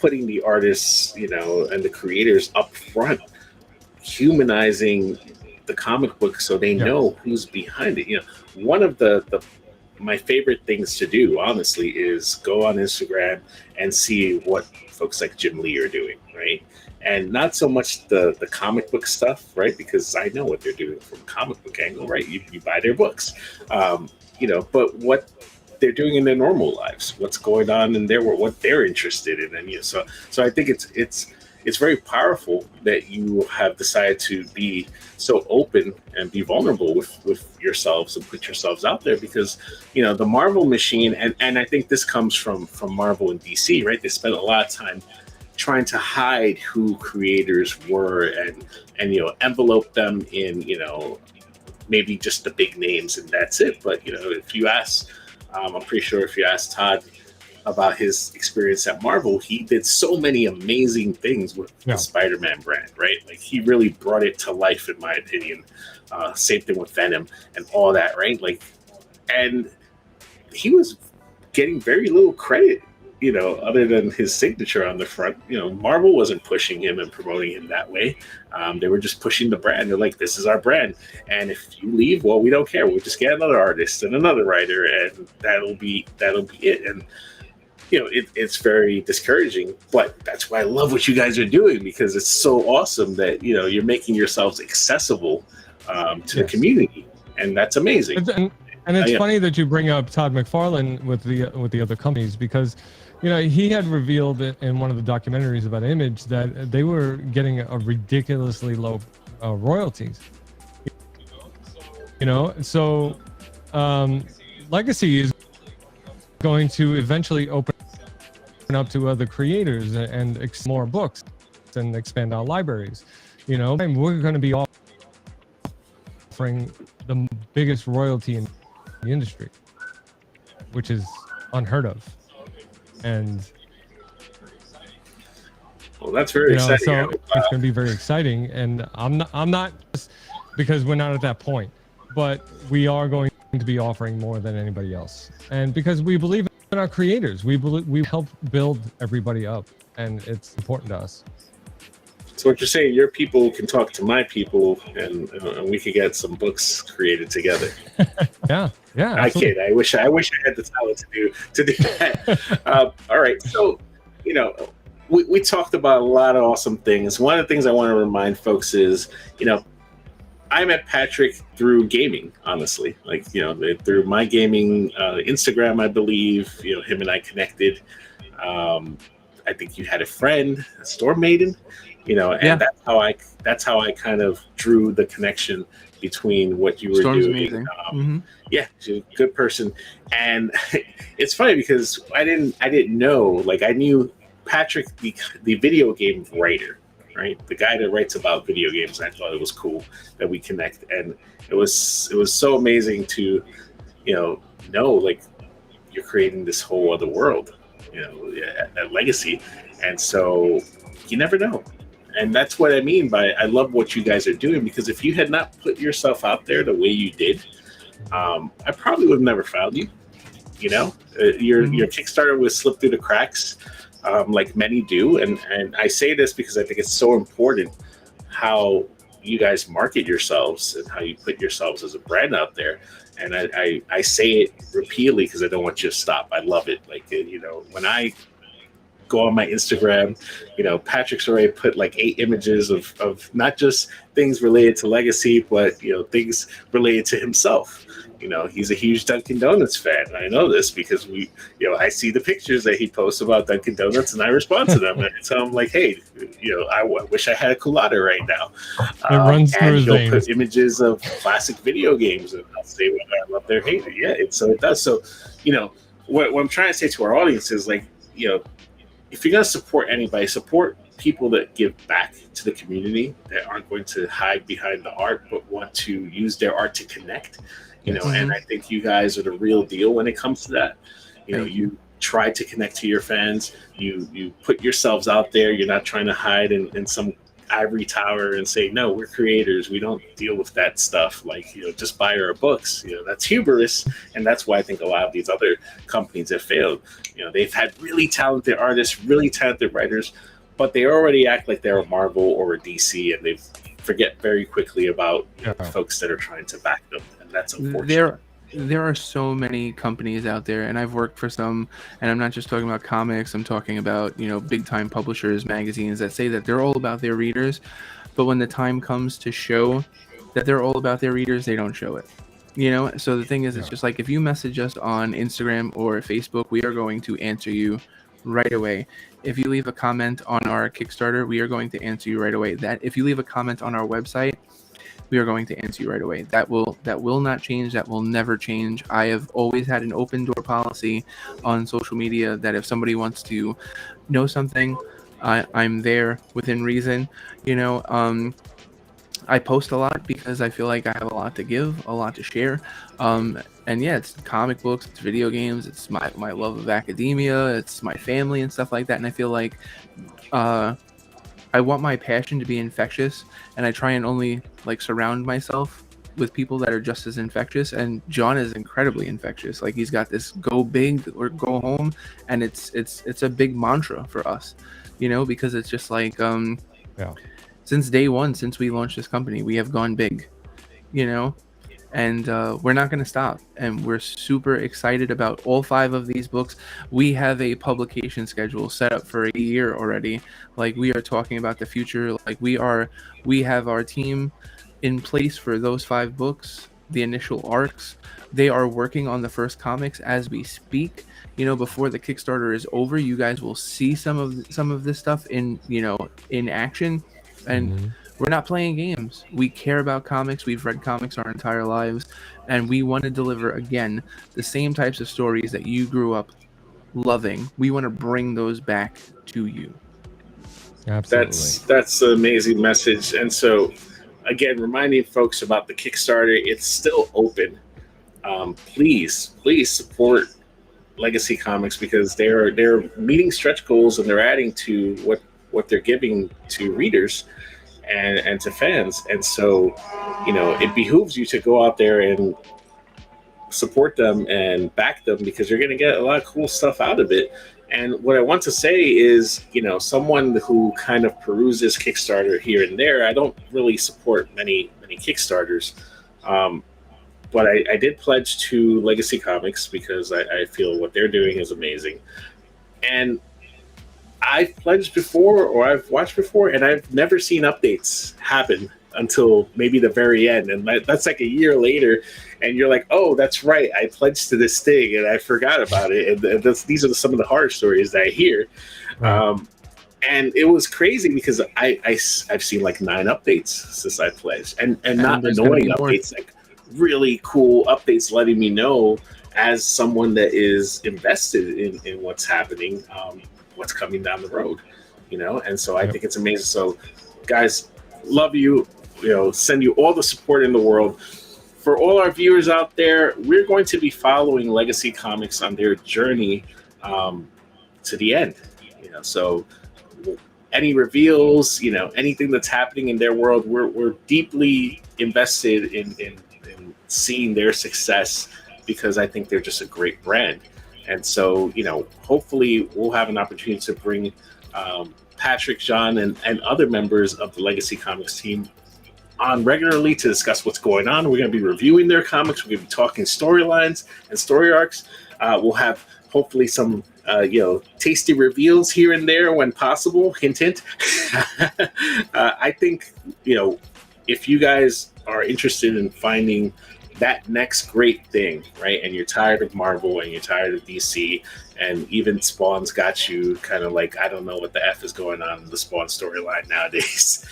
putting the artists, you know, and the creators up front, humanizing the comic book so they know who's behind it. You know, one of my favorite things to do, honestly, is go on Instagram and see what folks like Jim Lee are doing, right? And not so much the comic book stuff, right? Because I know what they're doing from a comic book angle, right? You buy their books, you know, but what they're doing in their normal lives, what's going on in their world, what they're interested in. And, you know, so I think it's very powerful that you have decided to be so open and be vulnerable with yourselves and put yourselves out there, because, you know, the Marvel machine, and I think this comes from Marvel and DC, right? They spent a lot of time trying to hide who creators were and you know, envelope them in, you know, maybe just the big names and that's it. But, you know, if you ask, I'm pretty sure if you ask Todd about his experience at Marvel, he did so many amazing things with the Spider-Man brand, right? Like, he really brought it to life, in my opinion. Same thing with Venom and all that, right? Like, and he was getting very little credit, you know, other than his signature on the front. You know, Marvel wasn't pushing him and promoting him that way. They were just pushing the brand. They're like, this is our brand. And if you leave, well, we don't care. We'll just get another artist and another writer, and that'll be it. And, you know, it's very discouraging, but that's why I love what you guys are doing, because it's so awesome that, you know, you're making yourselves accessible to the community. And that's amazing. And it's funny that you bring up Todd McFarlane with the other companies, because, you know, he had revealed it in one of the documentaries about Image that they were getting a ridiculously low royalties. You know, so Legacy is going to eventually open up to other creators and more books and expand our libraries. You know, and we're going to be offering the biggest royalty in the industry, which is unheard of. And well, that's very exciting. So it's going to be very exciting, and I'm not just because we're not at that point, but we are going to be offering more than anybody else, and because we believe in our creators, we help build everybody up, and it's important to us. So what you're saying, your people can talk to my people, and we could get some books created together. Yeah. I kid. I wish I had the talent to do that. All right. So, you know, we talked about a lot of awesome things. One of the things I want to remind folks is, you know, I met Patrick through gaming, honestly. Like, you know, through my gaming Instagram, I believe. You know, him and I connected. I think you had a friend, a Storm Maiden. You know, and that's how I kind of drew the connection between what you were Storm's doing. Amazing. Yeah, she's a good person, and it's funny because I didn't know. Like, I knew Patrick, the video game writer, right? The guy that writes about video games. I thought it was cool that we connect, and it was so amazing to, you know, like you're creating this whole other world, you know, at Legacy, and so you never know. And that's what I mean by I love what you guys are doing, because if you had not put yourself out there the way you did, I probably would have never found you. You know, your Kickstarter was slipped through the cracks, like many do. And I say this because I think it's so important how you guys market yourselves and how you put yourselves as a brand out there. And I say it repeatedly because I don't want you to stop. I love it. Like, you know, when I go on my Instagram, you know, Patrick's already put like 8 images of not just things related to Legacy, but, you know, things related to himself. You know, he's a huge Dunkin' Donuts fan. I know this because I see the pictures that he posts about Dunkin' Donuts, and I respond to them and I tell him like, hey, you know, I wish I had a culotta right now. It runs through his he'll put images of classic video games, and I'll say whether I love their hate it. Yeah, so it does. So, you know, what I'm trying to say to our audience is, like, you know, if you're going to support anybody, support people that give back to the community, that aren't going to hide behind the art, but want to use their art to connect. You know, and I think you guys are the real deal when it comes to that. You know, you try to connect to your fans. You put yourselves out there. You're not trying to hide in some ivory tower and say, no, we're creators. We don't deal with that stuff. Like, you know, just buy our books. You know, that's hubris. And that's why I think a lot of these other companies have failed. You know, they've had really talented artists, really talented writers, but they already act like they're a Marvel or a DC, and they forget very quickly about folks that are trying to back them. And that's unfortunate. There are so many companies out there, and I've worked for some, and I'm not just talking about comics, I'm talking about, you know, big time publishers, magazines that say that they're all about their readers, but when the time comes to show that they're all about their readers, they don't show it. You know, so the thing is, it's just like, if you message us on Instagram or Facebook, we are going to answer you right away. If you leave a comment on our Kickstarter, we are going to answer you right away. That if you leave a comment on our website, we are going to answer you right away. That will not change. That will never change. I have always had an open door policy on social media that if somebody wants to know something, I'm there within reason. You know, I post a lot because I feel like I have a lot to give, a lot to share. And yeah, it's comic books, it's video games, it's my love of academia, it's my family and stuff like that. And I feel like I want my passion to be infectious, and I try and only like surround myself with people that are just as infectious. And John is incredibly infectious. Like, he's got this go big or go home, and it's a big mantra for us, you know, because it's just like since day one, since we launched this company, we have gone big, you know, and we're not going to stop. And we're super excited about all 5 of these books. We have a publication schedule set up for a year already. Like, we are talking about the future. Like, we have our team in place for those 5 books, the initial arcs. They are working on the first comics as we speak. You know, before the Kickstarter is over, you guys will see some of this stuff in action. And we're not playing games. We care about comics. We've read comics our entire lives, and we want to deliver, again, the same types of stories that you grew up loving, we want to bring those back to you. Absolutely. That's an amazing message. And so, again, reminding folks about the Kickstarter, it's still open. Please support Legacy Comix, because they're meeting stretch goals, and they're adding to what they're giving to readers and to fans. And so, it behooves you to go out there and support them and back them, because you're going to get a lot of cool stuff out of it. And what I want to say is, someone who kind of peruses Kickstarter here and there, I don't really support many Kickstarters. But I did pledge to Legacy Comix because I feel what they're doing is amazing. And I've pledged before, or I've watched before, and I've never seen updates happen until maybe the very end. And that's like a year later, and you're like, oh, that's right, I pledged to this thing and I forgot about it. And these are some of the horror stories that I hear. Right. And it was crazy because I've seen like 9 updates since I pledged, and not annoying updates, like really cool updates letting me know, as someone that is invested in what's happening, what's coming down the road, and so I think it's amazing. So guys, love you, send you all the support in the world. For all our viewers out there, we're going to be following Legacy Comix on their journey to the end, so any reveals, anything that's happening in their world, we're deeply invested in seeing their success, because I think they're just a great brand. And so, hopefully we'll have an opportunity to bring Patrick, John, and other members of the Legacy Comix team on regularly to discuss what's going on. We're going to be reviewing their comics. We're going to be talking storylines and story arcs. We'll have hopefully some tasty reveals here and there when possible. Hint, hint. I think, if you guys are interested in finding that next great thing, right, and you're tired of Marvel and you're tired of DC, and even Spawn's got you kind of like, I don't know what the F is going on in the Spawn storyline nowadays.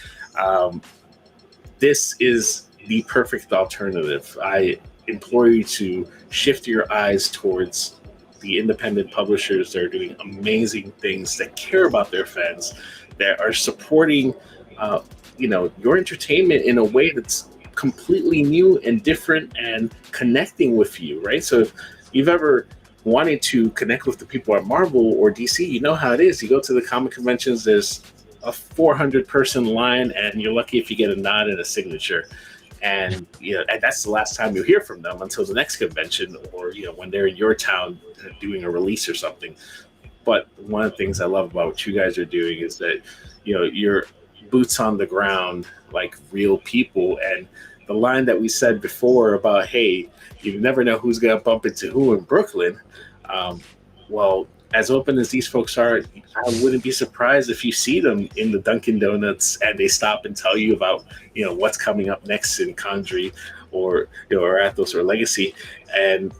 This is the perfect alternative. I implore you to shift your eyes towards the independent publishers that are doing amazing things, that care about their fans, that are supporting your entertainment in a way that's completely new and different and connecting with you, right? So if you've ever wanted to connect with the people at Marvel or DC, you know how it is. You go to the comic conventions, there's a 400-person line, and you're lucky if you get a nod and a signature. And and that's the last time you'll hear from them until the next convention, or when they're in your town doing a release or something. But one of the things I love about what you guys are doing is that you're boots on the ground, like real people. And the line that we said before about, hey, you never know who's going to bump into who in Brooklyn. Well, as open as these folks are, I wouldn't be surprised if you see them in the Dunkin' Donuts and they stop and tell you about, what's coming up next in Condrey or Athos or Legacy. And,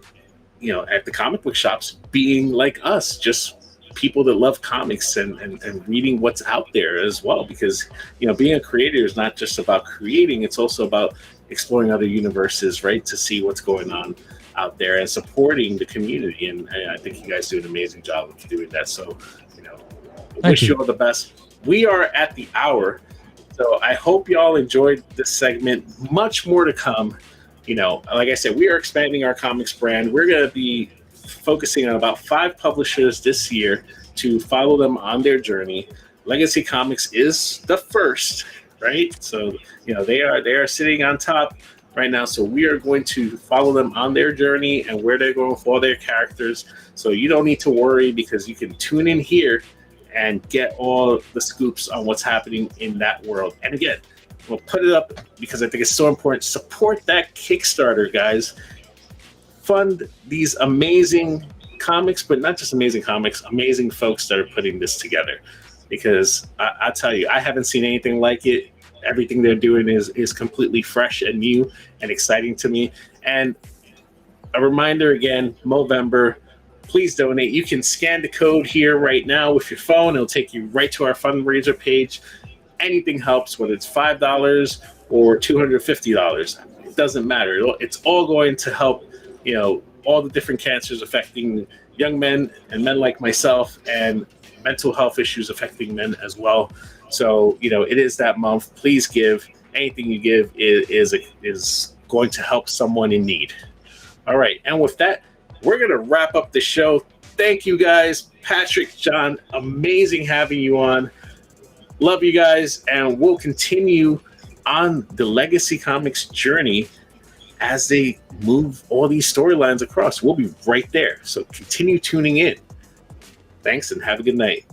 at the comic book shops, being like us, just people that love comics and reading what's out there as well. Because, being a creator is not just about creating, it's also about exploring other universes, right? To see what's going on out there and supporting the community. And I think you guys do an amazing job of doing that. So, wish you all the best. We are at the hour. So I hope y'all enjoyed this segment. Much more to come. Like I said, we are expanding our comics brand. We're going to be focusing on about 5 publishers this year to follow them on their journey. Legacy Comix is the first, right? So, they are sitting on top right now. So we are going to follow them on their journey and where they're going for their characters. So you don't need to worry, because you can tune in here and get all the scoops on what's happening in that world. And again, we'll put it up because I think it's so important. Support that Kickstarter, guys. Fund these amazing comics, but not just amazing comics, amazing folks that are putting this together. Because I tell you, I haven't seen anything like it. Everything they're doing is completely fresh and new and exciting to me. And a reminder again, Movember, please donate. You can scan the code here right now with your phone. It'll take you right to our fundraiser page. Anything helps, whether it's $5 or $250. It doesn't matter. It's all going to help, all the different cancers affecting young men and men like myself, and mental health issues affecting men as well. So, it is that month. Please give. Anything you give is going to help someone in need. All right. And with that, we're going to wrap up the show. Thank you guys. Patrick, John, amazing having you on. Love you guys. And we'll continue on the Legacy Comix journey as they move all these storylines across. We'll be right there. So continue tuning in. Thanks and have a good night.